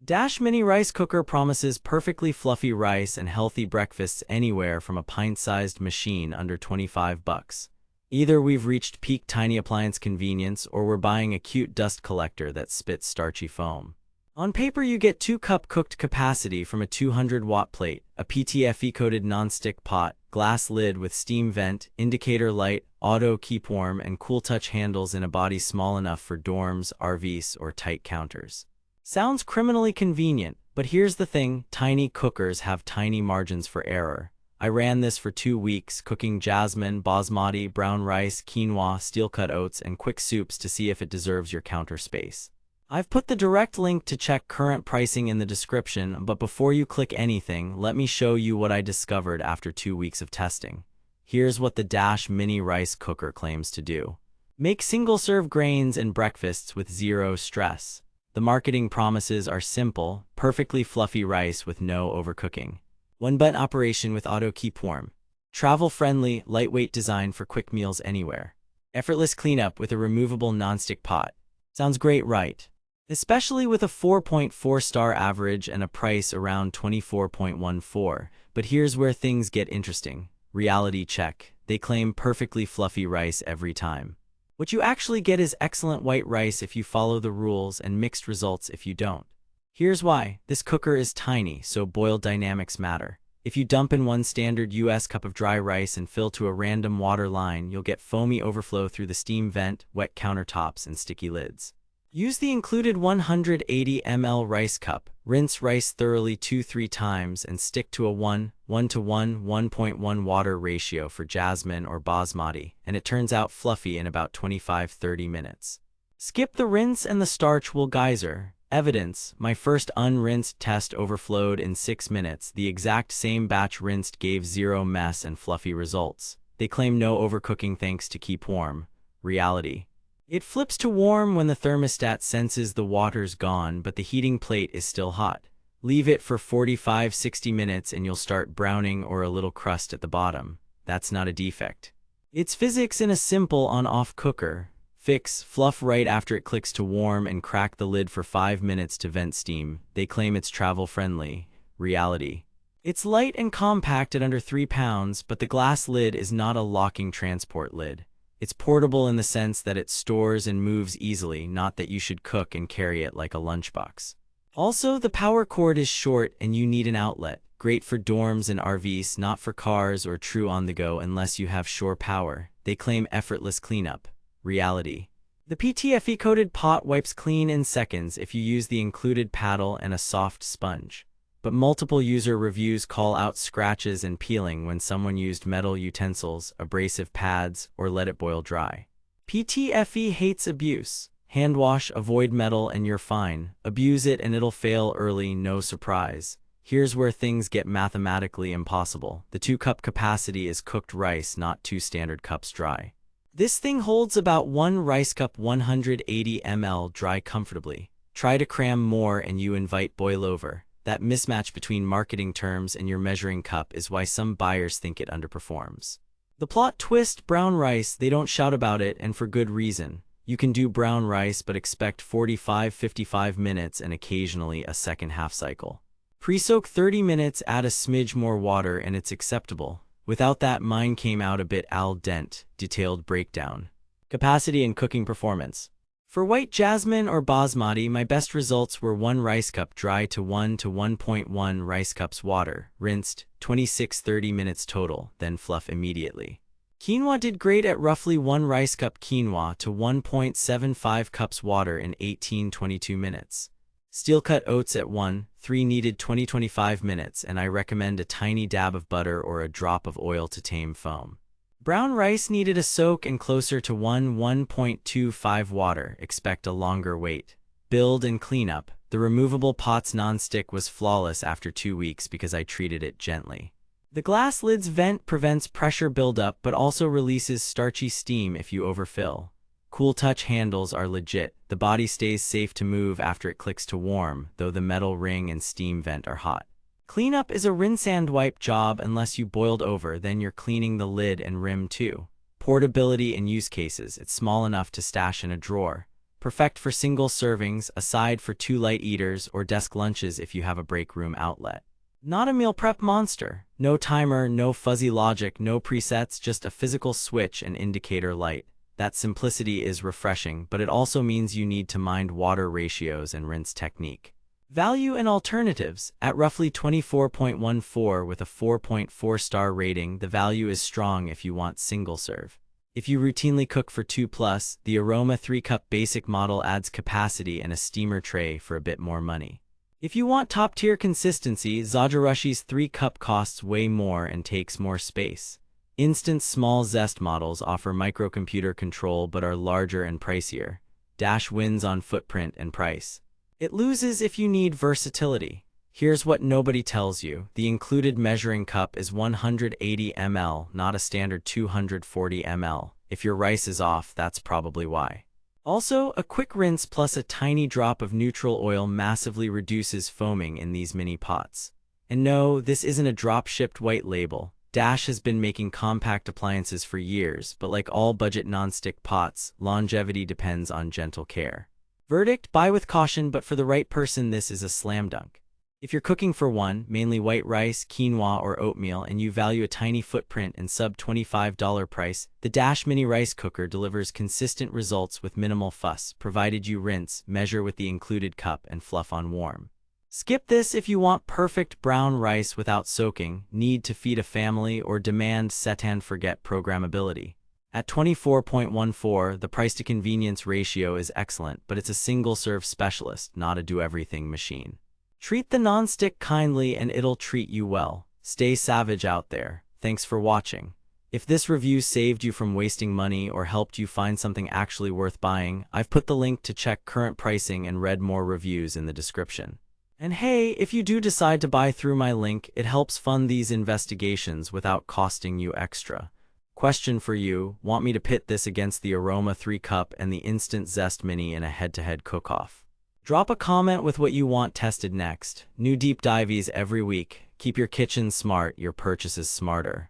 Dash Mini Rice Cooker promises perfectly fluffy rice and healthy breakfasts anywhere from a pint-sized machine under 25 bucks. Either we've reached peak tiny appliance convenience or we're buying a cute dust collector that spits starchy foam. On paper, you get 2-cup cooked capacity from a 200-watt plate, a PTFE-coated non-stick pot, glass lid with steam vent, indicator light, auto keep warm, and cool touch handles in a body small enough for dorms, RVs, or tight counters. Sounds criminally convenient, but here's the thing, tiny cookers have tiny margins for error. I ran this for 2 weeks, cooking jasmine, basmati, brown rice, quinoa, steel-cut oats, and quick soups to see if it deserves your counter space. I've put the direct link to check current pricing in the description, but before you click anything, let me show you what I discovered after 2 weeks of testing. Here's what the Dash Mini Rice Cooker claims to do. Make single-serve grains and breakfasts with zero stress. The marketing promises are simple, perfectly fluffy rice with no overcooking. One-button operation with auto keep warm. Travel-friendly, lightweight design for quick meals anywhere. Effortless cleanup with a removable nonstick pot. Sounds great, right? Especially with a 4.4-star average and a price around $24.14. But here's where things get interesting. Reality check. They claim perfectly fluffy rice every time. What you actually get is excellent white rice if you follow the rules and mixed results if you don't. Here's why. This cooker is tiny, so boil dynamics matter. If you dump in one standard US cup of dry rice and fill to a random water line, you'll get foamy overflow through the steam vent, wet countertops, and sticky lids. Use the included 180 ml rice cup, rinse rice thoroughly 2-3 times, and stick to a 1:1 water ratio for jasmine or basmati, and it turns out fluffy in about 25-30 minutes. Skip the rinse and the starch will geyser. Evidence, my first unrinsed test overflowed in 6 minutes. The exact same batch rinsed gave zero mess and fluffy results. They claim no overcooking thanks to keep warm. Reality. It flips to warm when the thermostat senses the water's gone, but the heating plate is still hot. Leave it for 45-60 minutes and you'll start browning or a little crust at the bottom. That's not a defect. It's physics in a simple on-off cooker. Fix, fluff right after it clicks to warm and crack the lid for 5 minutes to vent steam. They claim it's travel-friendly. Reality. It's light and compact at under 3 pounds, but the glass lid is not a locking transport lid. It's portable in the sense that it stores and moves easily, not that you should cook and carry it like a lunchbox. Also, the power cord is short and you need an outlet. Great for dorms and RVs, not for cars or true on-the-go unless you have shore power. They claim effortless cleanup. Reality. The PTFE-coated pot wipes clean in seconds if you use the included paddle and a soft sponge. But multiple user reviews call out scratches and peeling when someone used metal utensils, abrasive pads, or let it boil dry. PTFE hates abuse. Hand wash, avoid metal, and you're fine. Abuse it and it'll fail early, no surprise. Here's where things get mathematically impossible. The 2-cup capacity is cooked rice, not 2 standard cups dry. This thing holds about 1 rice cup 180 ml dry comfortably. Try to cram more and you invite boil over. That mismatch between marketing terms and your measuring cup is why some buyers think it underperforms. The plot twist, brown rice, they don't shout about it, and for good reason. You can do brown rice but expect 45-55 minutes and occasionally a second half cycle. Pre-soak 30 minutes, add a smidge more water and it's acceptable. Without that, mine came out a bit al dente. Detailed breakdown. Capacity and cooking performance. For white jasmine or basmati, my best results were 1 rice cup dry to 1 to 1.1 rice cups water, rinsed, 26-30 minutes total, then fluff immediately. Quinoa did great at roughly 1 rice cup quinoa to 1.75 cups water in 18-22 minutes. Steel-cut oats at 1-3 needed 20-25 minutes, and I recommend a tiny dab of butter or a drop of oil to tame foam. Brown rice needed a soak and closer to 1.25 water. Expect a longer wait. Build and clean up. The removable pot's non-stick was flawless after 2 weeks because I treated it gently. The glass lid's vent prevents pressure buildup but also releases starchy steam if you overfill. Cool touch handles are legit. The body stays safe to move after it clicks to warm, though the metal ring and steam vent are hot. Cleanup is a rinse and wipe job unless you boiled over, then you're cleaning the lid and rim too. Portability and use cases. It's small enough to stash in a drawer. perfect for single servings, a side for 2 light eaters, or desk lunches if you have a break room outlet. Not a meal prep monster. No timer, no fuzzy logic, no presets, just a physical switch and indicator light. That simplicity is refreshing, but it also means you need to mind water ratios and rinse technique. Value and alternatives. At roughly $24.14 with a 4.4-star rating, the value is strong if you want single serve. If you routinely cook for 2+, the Aroma 3-cup basic model adds capacity and a steamer tray for a bit more money. If you want top-tier consistency, Zajarushi's 3-cup costs way more and takes more space. Instant small Zest models offer microcomputer control but are larger and pricier. Dash wins on footprint and price. It loses if you need versatility. Here's what nobody tells you. The included measuring cup is 180 ml, not a standard 240 ml. If your rice is off, that's probably why. Also, a quick rinse plus a tiny drop of neutral oil massively reduces foaming in these mini pots. And no, this isn't a drop-shipped white label. Dash has been making compact appliances for years, but like all budget non-stick pots, longevity depends on gentle care. Verdict: buy with caution, but for the right person this is a slam dunk. If you're cooking for one, mainly white rice, quinoa, or oatmeal, and you value a tiny footprint and sub-$25 price, the Dash Mini Rice Cooker delivers consistent results with minimal fuss, provided you rinse, measure with the included cup, and fluff on warm. Skip this if you want perfect brown rice without soaking, need to feed a family, or demand set-and-forget programmability. At $24.14, the price-to-convenience ratio is excellent, but it's a single-serve specialist, not a do-everything machine. Treat the non-stick kindly and it'll treat you well. Stay savage out there. Thanks for watching. If this review saved you from wasting money or helped you find something actually worth buying, I've put the link to check current pricing and read more reviews in the description. And hey, if you do decide to buy through my link, it helps fund these investigations without costing you extra. Question for you: want me to pit this against the Aroma 3-cup and the Instant Zest Mini in a head-to-head cook-off? Drop a comment with what you want tested next. New deep dives every week. Keep your kitchen smart, your purchases smarter.